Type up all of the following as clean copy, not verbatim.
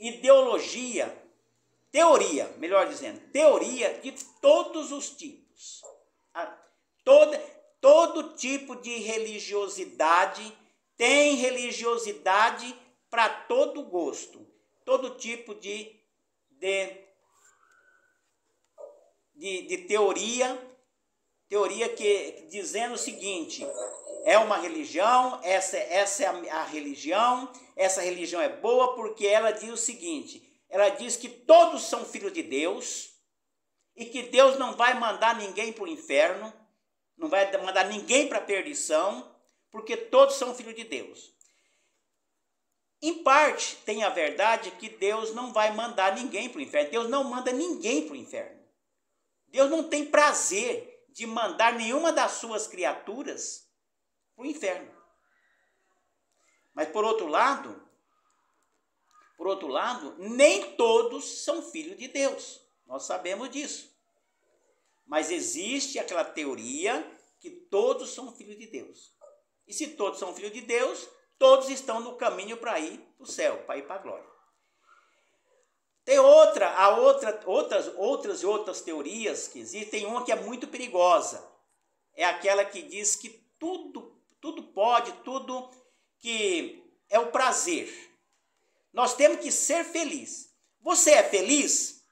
ideologia, teoria, melhor dizendo, teoria de todos os tipos. Todo tipo de religiosidade, tem religiosidade para todo gosto, todo tipo de teoria que dizendo o seguinte: é uma religião, essa é a religião, essa religião é boa porque ela diz o seguinte, ela diz que todos são filhos de Deus e que Deus não vai mandar ninguém para o inferno, não vai mandar ninguém para a perdição, porque todos são filhos de Deus. Em parte, tem a verdade que Deus não vai mandar ninguém para o inferno. Deus não manda ninguém para o inferno. Deus não tem prazer de mandar nenhuma das suas criaturas para o inferno. Mas por outro lado, nem todos são filhos de Deus. Nós sabemos disso. Mas existe aquela teoria que todos são filhos de Deus. E se todos são filhos de Deus, todos estão no caminho para ir para o céu, para ir para a glória. Tem outras teorias que existem. Tem uma que é muito perigosa. É aquela que diz que tudo pode, tudo que é o prazer. Nós temos que ser felizes. Você é feliz?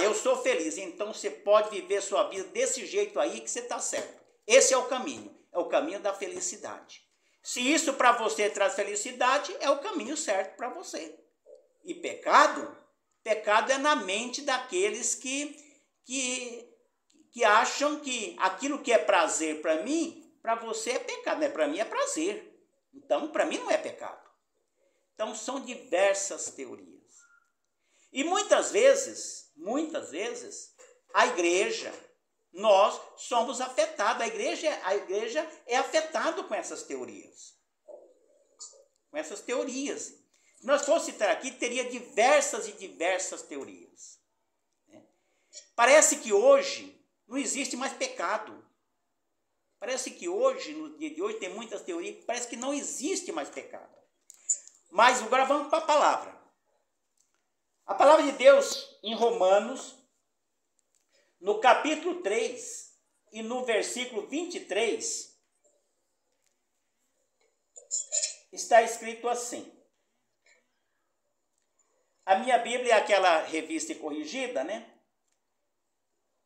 Eu sou feliz. Então você pode viver sua vida desse jeito aí que você está certo. Esse é o caminho. É o caminho da felicidade. Se isso para você traz felicidade, é o caminho certo para você. E pecado é na mente daqueles que acham que aquilo que é prazer para mim, para você é pecado, né? Para mim é prazer. Então, para mim não é pecado. Então, são diversas teorias. E muitas vezes, a igreja, nós somos afetados. A igreja é afetada com essas teorias. Se nós fôssemos citar aqui, teria diversas teorias. Parece que hoje não existe mais pecado. Parece que hoje, no dia de hoje, tem muitas teorias que parece que não existe mais pecado. Mas agora vamos para a palavra. A palavra de Deus em Romanos, no capítulo 3 e no versículo 23, está escrito assim. A minha Bíblia é aquela revista corrigida, né?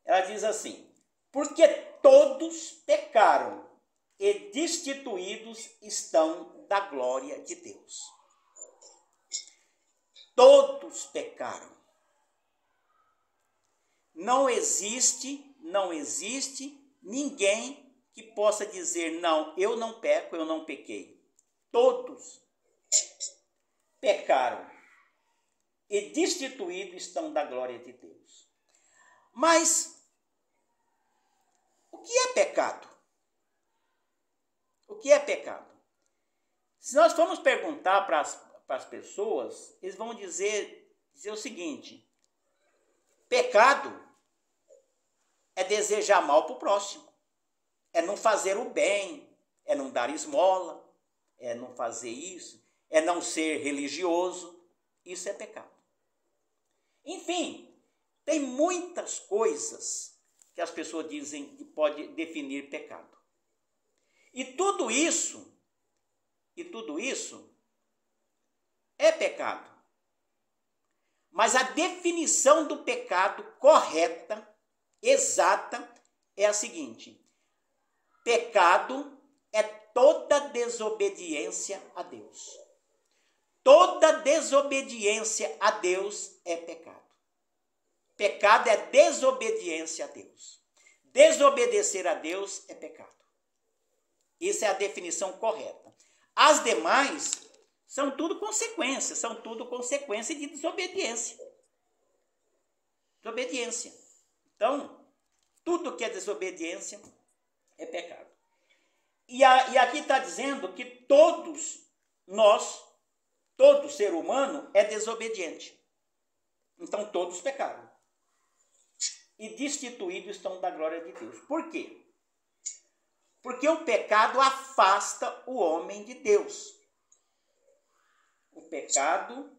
Ela diz assim: porque todos pecaram e destituídos estão da glória de Deus. Todos pecaram. Não existe ninguém que possa dizer, não, eu não peco, eu não pequei. Todos pecaram e destituídos estão da glória de Deus. Mas o que é pecado? O que é pecado? Se nós formos perguntar para as pessoas, eles vão dizer o seguinte: pecado é desejar mal para o próximo, é não fazer o bem, é não dar esmola, é não fazer isso, é não ser religioso. Isso é pecado. Enfim, tem muitas coisas que as pessoas dizem que pode definir pecado. E tudo isso é pecado. Mas a definição do pecado correta, exata, é a seguinte: pecado é toda desobediência a Deus. Toda desobediência a Deus é pecado. Pecado é desobediência a Deus. Desobedecer a Deus é pecado. Essa é a definição correta. As demais são tudo consequências, de desobediência. Desobediência. Então, tudo que é desobediência é pecado. E aqui está dizendo que todos nós, todo ser humano é desobediente. Então, todos pecaram. E destituídos estão da glória de Deus. Por quê? Porque o pecado afasta o homem de Deus. O pecado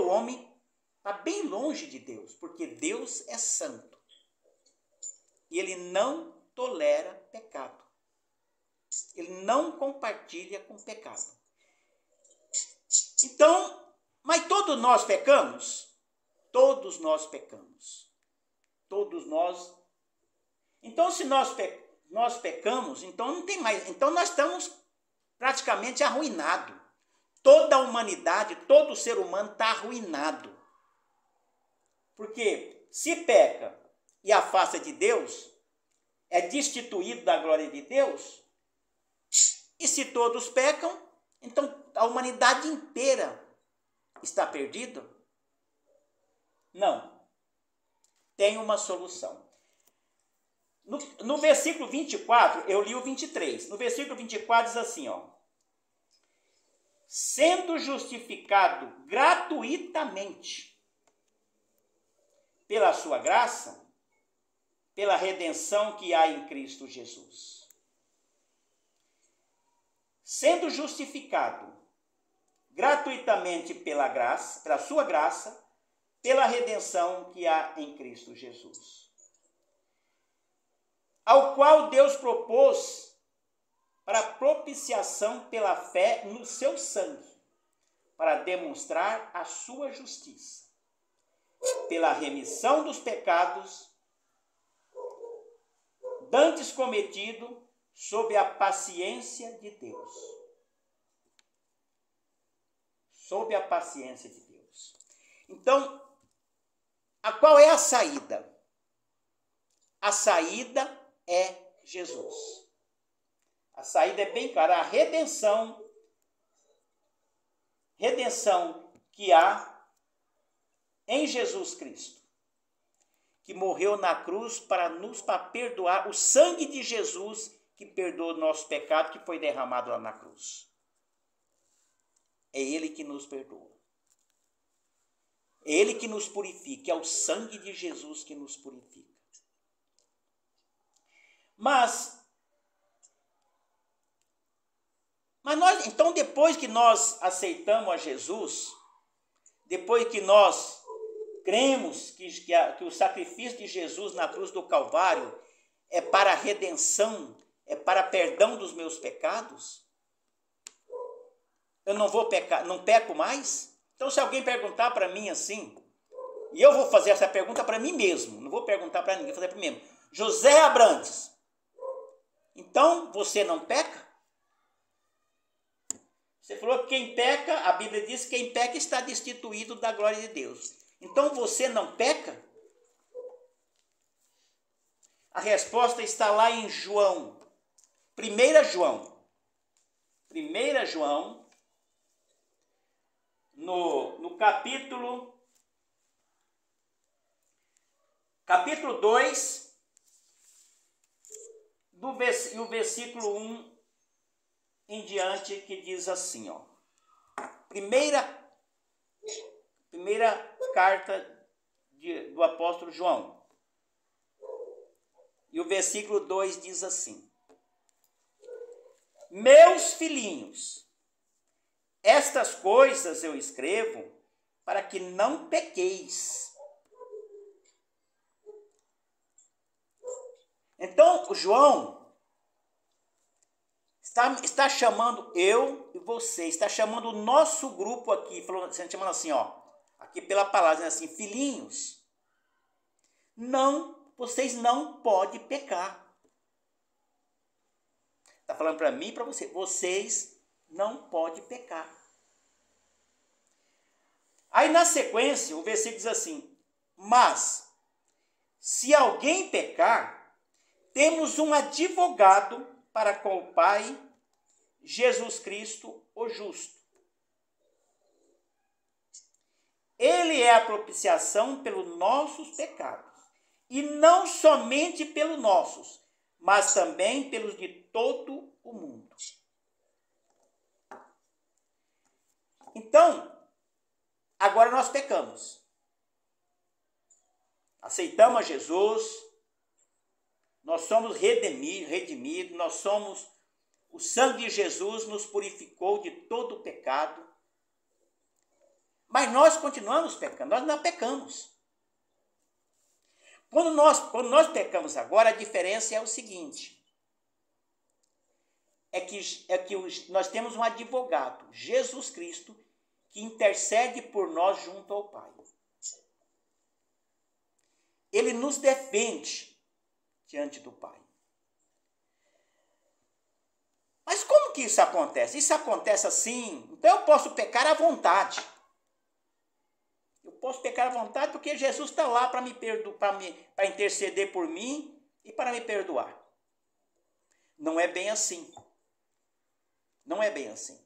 o homem está bem longe de Deus, porque Deus é santo. E ele não tolera pecado. Ele não compartilha com pecado. Então, mas todos nós pecamos? Todos nós pecamos. Todos nós. Então, se nós pecamos, então não tem mais. Então nós estamos praticamente arruinados. Toda a humanidade, todo ser humano está arruinado. Porque se peca e afasta de Deus, é destituído da glória de Deus. E se todos pecam, então a humanidade inteira está perdida? Não. Tem uma solução. No versículo 24, eu li o 23. No versículo 24 diz assim, ó. Sendo justificado gratuitamente pela sua graça, pela redenção que há em Cristo Jesus. Sendo justificado gratuitamente pela graça, pela sua graça, pela redenção que há em Cristo Jesus. Ao qual Deus propôs para propiciação pela fé no seu sangue, para demonstrar a sua justiça, pela remissão dos pecados dantes cometido sob a paciência de Deus. Sob a paciência de Deus. Então, qual é a saída? A saída é Jesus. A saída é bem clara, a redenção que há em Jesus Cristo, que morreu na cruz para perdoar, o sangue de Jesus que perdoa o nosso pecado, que foi derramado lá na cruz. É Ele que nos perdoa. É Ele que nos purifica, é o sangue de Jesus que nos purifica. Mas nós, então, depois que nós aceitamos a Jesus, depois que nós cremos que o sacrifício de Jesus na cruz do Calvário é para a redenção, é para perdão dos meus pecados, eu não vou pecar, não peco mais? Então, se alguém perguntar para mim assim, e eu vou fazer essa pergunta para mim mesmo, não vou perguntar para ninguém, vou fazer para mim mesmo. José Abrantes, então você não peca? Você falou que quem peca, a Bíblia diz que quem peca está destituído da glória de Deus. Então você não peca? A resposta está lá em João. 1 João, no capítulo 2, e o versículo 1 em diante, que diz assim, ó. Primeira carta do apóstolo João. E o versículo 2 diz assim: Meus filhinhos, estas coisas eu escrevo para que não pequeis. Então, João está chamando eu e você, está chamando o nosso grupo aqui, chamando assim, ó, aqui pela palavra, assim, filhinhos, vocês não podem pecar. Está falando para mim e para você, vocês não podem pecar. Aí na sequência, o versículo diz assim: Mas, se alguém pecar, temos um advogado para com o Pai, Jesus Cristo, o justo. Ele é a propiciação pelos nossos pecados, e não somente pelos nossos, mas também pelos de todo o mundo. Então, agora nós pecamos. Aceitamos a Jesus, nós somos redimidos, o sangue de Jesus nos purificou de todo o pecado. Mas nós continuamos pecando, nós não pecamos. Quando nós pecamos agora, a diferença é o seguinte, nós temos um advogado, Jesus Cristo, que intercede por nós junto ao Pai. Ele nos defende diante do Pai. Mas como que isso acontece? Isso acontece assim, então eu posso pecar à vontade. Eu posso pecar à vontade porque Jesus está lá para me perdoar, para interceder por mim e para me perdoar. Não é bem assim. Não é bem assim.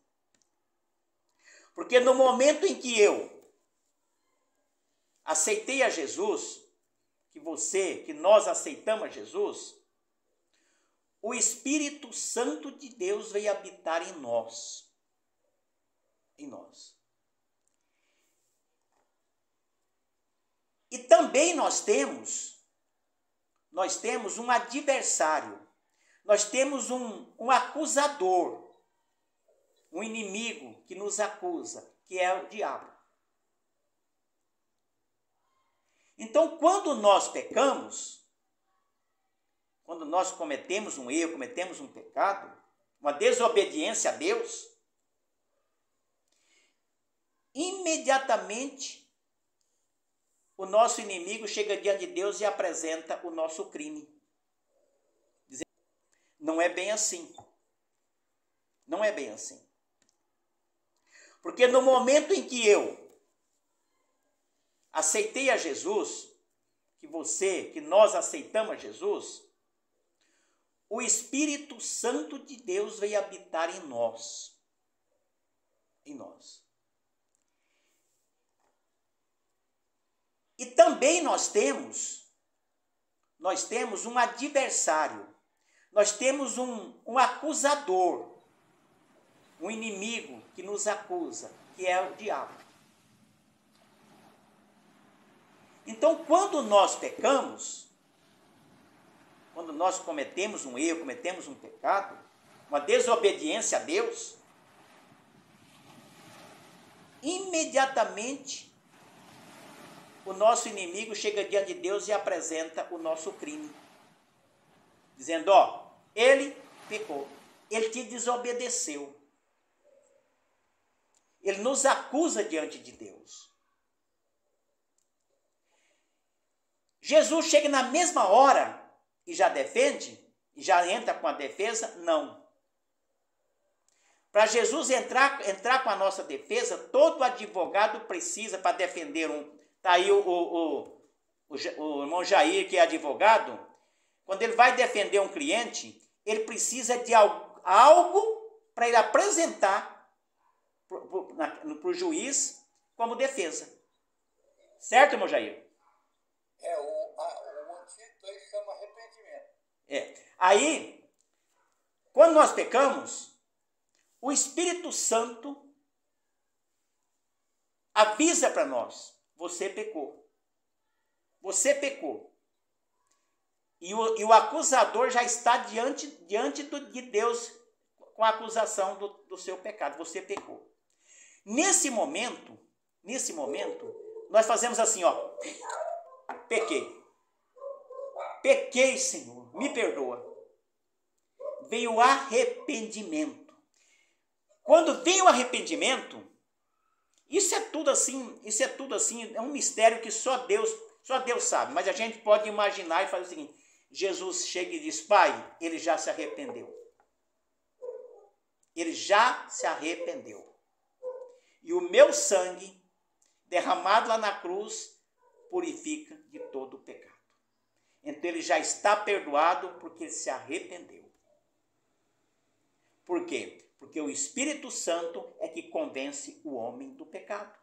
Porque no momento em que eu aceitei a Jesus, que nós aceitamos a Jesus, o Espírito Santo de Deus veio habitar em nós. Em nós. E também nós temos um adversário, nós temos um acusador, um inimigo que nos acusa, que é o diabo. Então, quando nós pecamos, quando nós cometemos um erro, cometemos um pecado, uma desobediência a Deus, imediatamente o nosso inimigo chega diante de Deus e apresenta o nosso crime. Dizendo, não é bem assim. Não é bem assim. Porque no momento em que eu aceitei a Jesus, que nós aceitamos a Jesus, o Espírito Santo de Deus veio habitar em nós. Em nós. E também nós temos um adversário, nós temos um acusador, um inimigo que nos acusa, que é o diabo. Então, quando nós pecamos, quando nós cometemos um erro, cometemos um pecado, uma desobediência a Deus, imediatamente o nosso inimigo chega diante de Deus e apresenta o nosso crime. Dizendo, ele pecou, ele te desobedeceu. Ele nos acusa diante de Deus. Jesus chega na mesma hora e já defende, e já entra com a defesa? Não. Para Jesus entrar com a nossa defesa, todo advogado precisa, para defender está aí o irmão Jair, que é advogado, quando ele vai defender um cliente, ele precisa de algo para ele apresentar para o juiz como defesa. Certo, irmão Jair? O antigo aí chama arrependimento. Aí, quando nós pecamos, o Espírito Santo avisa para nós, você pecou. Você pecou. E o acusador já está diante de Deus com a acusação do seu pecado. Você pecou. Nesse momento, nós fazemos assim, pequei. Pequei, Senhor, me perdoa. Veio o arrependimento. Quando vem o arrependimento, isso é tudo assim, é um mistério que só Deus sabe. Mas a gente pode imaginar e fazer o seguinte, Jesus chega e diz, Pai, ele já se arrependeu. Ele já se arrependeu. E o meu sangue, derramado lá na cruz, purifica de todo o pecado. Então ele já está perdoado porque ele se arrependeu. Por quê? Porque o Espírito Santo é que convence o homem do pecado.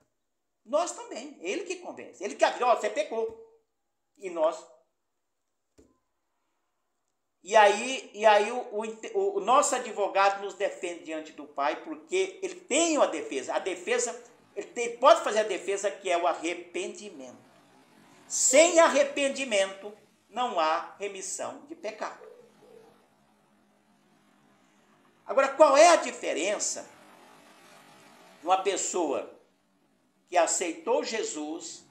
Nós também, ele que convence. Ele que avisa, você pecou. E nós. E aí o nosso advogado nos defende diante do Pai, porque ele tem a defesa. A defesa, ele pode fazer a defesa, que é o arrependimento. Sem arrependimento, não há remissão de pecado. Agora, qual é a diferença de uma pessoa que aceitou Jesus,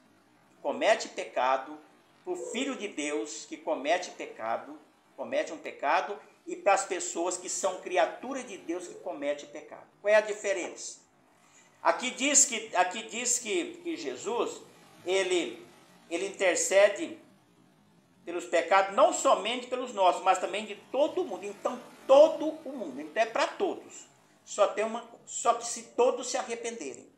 comete pecado, para o Filho de Deus que comete um pecado, e para as pessoas que são criaturas de Deus que cometem pecado. Qual é a diferença? Aqui diz que Jesus, ele intercede pelos pecados, não somente pelos nossos, mas também de todo o mundo. Então, todo o mundo, então é para todos. Só que se todos se arrependerem.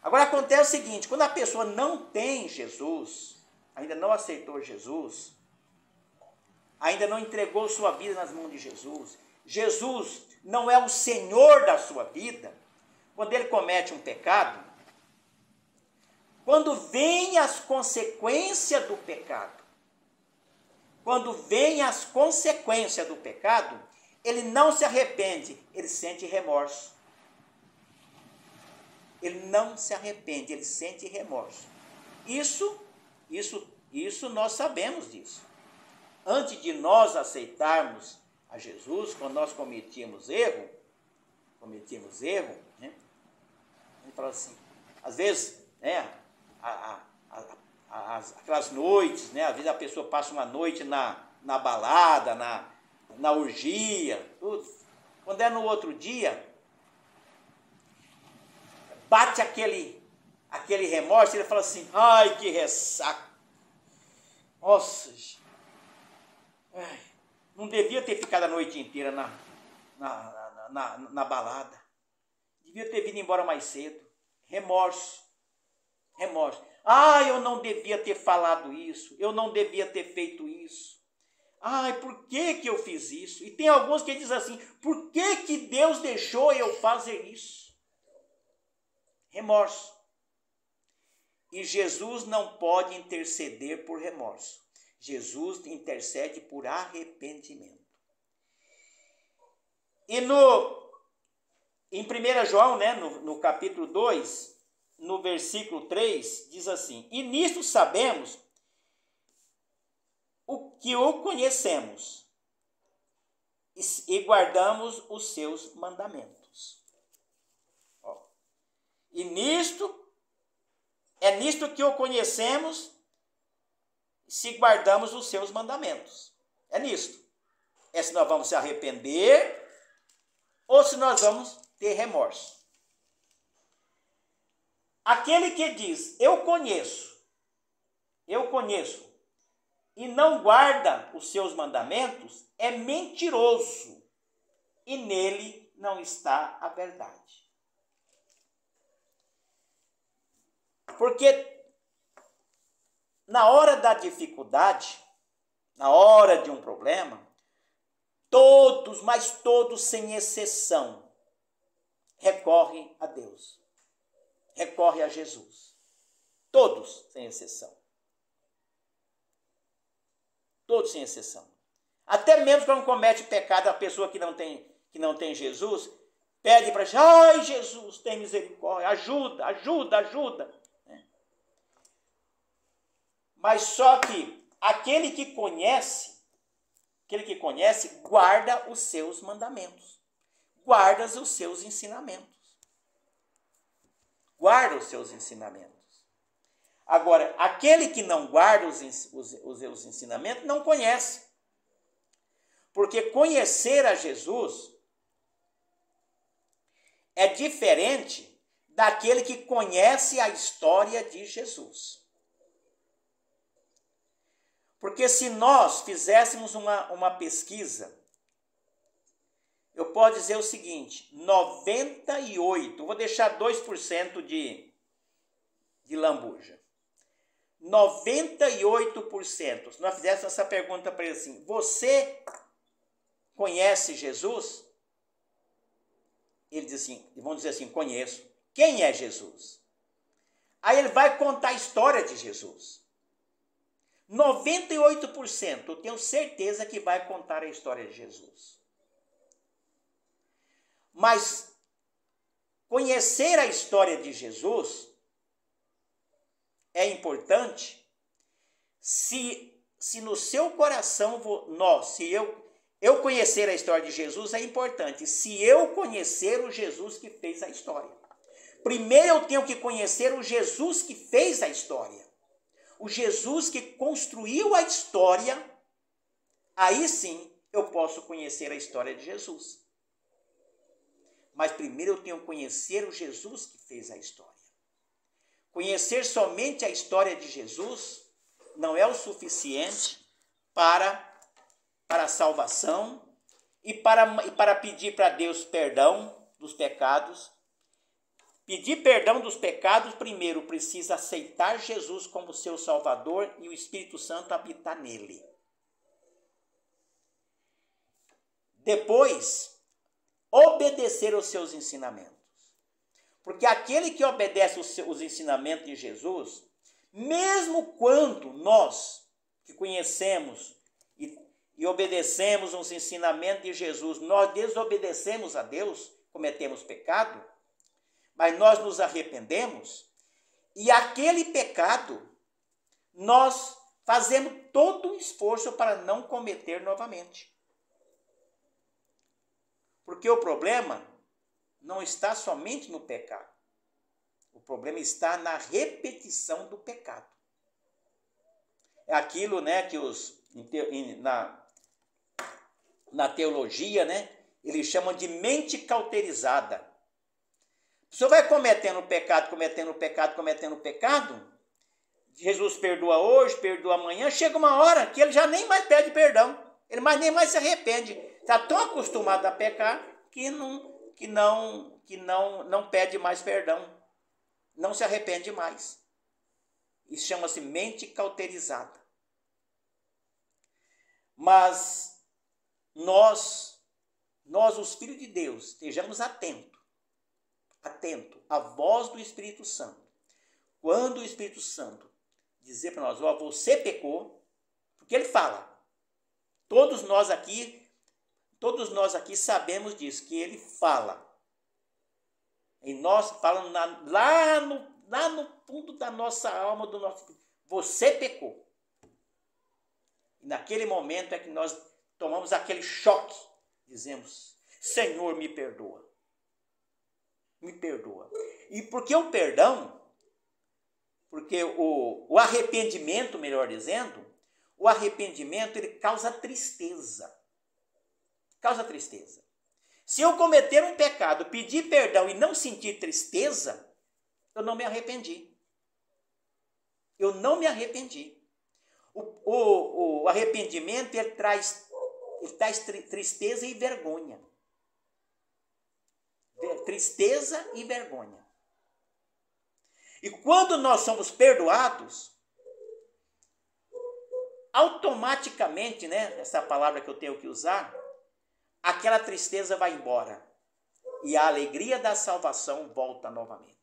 Agora acontece o seguinte, quando a pessoa não tem Jesus, ainda não aceitou Jesus, ainda não entregou sua vida nas mãos de Jesus, Jesus não é o Senhor da sua vida, quando ele comete um pecado, quando vem as consequências do pecado, ele não se arrepende, ele sente remorso. Ele não se arrepende, ele sente remorso. Isso nós sabemos disso. Antes de nós aceitarmos a Jesus, quando nós cometíamos erro, né? Ele fala assim, às vezes, né, aquelas noites, né, às vezes a pessoa passa uma noite na balada, na orgia, tudo. Quando é no outro dia, bate aquele remorso, ele fala assim, ai, que ressaca. Nossa, não devia ter ficado a noite inteira na balada. Devia ter vindo embora mais cedo. Remorso. Eu não devia ter falado isso. Eu não devia ter feito isso. Por que eu fiz isso? E tem alguns que dizem assim, por que Deus deixou eu fazer isso? Remorso. E Jesus não pode interceder por remorso. Jesus intercede por arrependimento. E em 1 João, né, no capítulo 2, no versículo 3, diz assim, e nisto sabemos que o conhecemos e guardamos os seus mandamentos. E é nisto que o conhecemos se guardamos os seus mandamentos. É nisto. É se nós vamos se arrepender ou se nós vamos ter remorso. Aquele que diz, eu conheço, e não guarda os seus mandamentos, é mentiroso, e nele não está a verdade. Porque na hora da dificuldade, na hora de um problema, todos, mas todos sem exceção, recorrem a Deus, recorrem a Jesus. Todos sem exceção. Todos sem exceção. Até mesmo quando comete pecado, a pessoa que não tem Jesus, pede para Jesus, ai Jesus, tem misericórdia, ajuda. Mas só que aquele que conhece, guarda os seus mandamentos. Guarda os seus ensinamentos. Agora, aquele que não guarda os seus ensinamentos não conhece. Porque conhecer a Jesus é diferente daquele que conhece a história de Jesus. Porque se nós fizéssemos uma pesquisa, eu posso dizer o seguinte, 98%, vou deixar 2% de lambuja. 98%, se nós fizéssemos essa pergunta para ele assim, você conhece Jesus? Ele diz assim, vão dizer assim, conheço. Quem é Jesus? Aí ele vai contar a história de Jesus. 98%, eu tenho certeza que vai contar a história de Jesus. Mas conhecer a história de Jesus é importante se no seu coração, eu conhecer a história de Jesus é importante, se eu conhecer o Jesus que fez a história. Primeiro eu tenho que conhecer o Jesus que fez a história. O Jesus que construiu a história. Aí sim eu posso conhecer a história de Jesus. Mas primeiro eu tenho que conhecer o Jesus que fez a história. Conhecer somente a história de Jesus não é o suficiente para a salvação e para pedir para Deus perdão dos pecados. Pedir perdão dos pecados, primeiro precisa aceitar Jesus como seu Salvador e o Espírito Santo habitar nele. Depois, obedecer aos seus ensinamentos. Porque aquele que obedece os ensinamentos de Jesus, mesmo quando nós que conhecemos e obedecemos os ensinamentos de Jesus, nós desobedecemos a Deus, cometemos pecado, mas nós nos arrependemos, e aquele pecado nós fazemos todo o esforço para não cometer novamente. Porque o problema não está somente no pecado. O problema está na repetição do pecado. É aquilo, né, que na teologia, né, eles chamam de mente cauterizada. A pessoa vai cometendo pecado. Jesus perdoa hoje, perdoa amanhã. Chega uma hora que ele já nem mais pede perdão. Ele nem mais se arrepende. Está tão acostumado a pecar que não pede mais perdão. Não se arrepende mais. Isso chama-se mente cauterizada. Mas nós, os filhos de Deus, estejamos atentos à voz do Espírito Santo. Quando o Espírito Santo dizer para nós, você pecou, porque ele fala. Todos nós aqui sabemos disso, que ele fala. E nós falamos lá no fundo da nossa alma, do nosso espírito, você pecou. E naquele momento é que nós tomamos aquele choque, dizemos, Senhor, me perdoa. Me perdoa. E porque o perdão, porque o arrependimento, melhor dizendo, o arrependimento ele causa tristeza. Causa tristeza. Se eu cometer um pecado, pedir perdão e não sentir tristeza, eu não me arrependi. Eu não me arrependi. O arrependimento ele traz tristeza e vergonha. Tristeza e vergonha. E quando nós somos perdoados, automaticamente, né, essa palavra que eu tenho que usar, aquela tristeza vai embora. E a alegria da salvação volta novamente.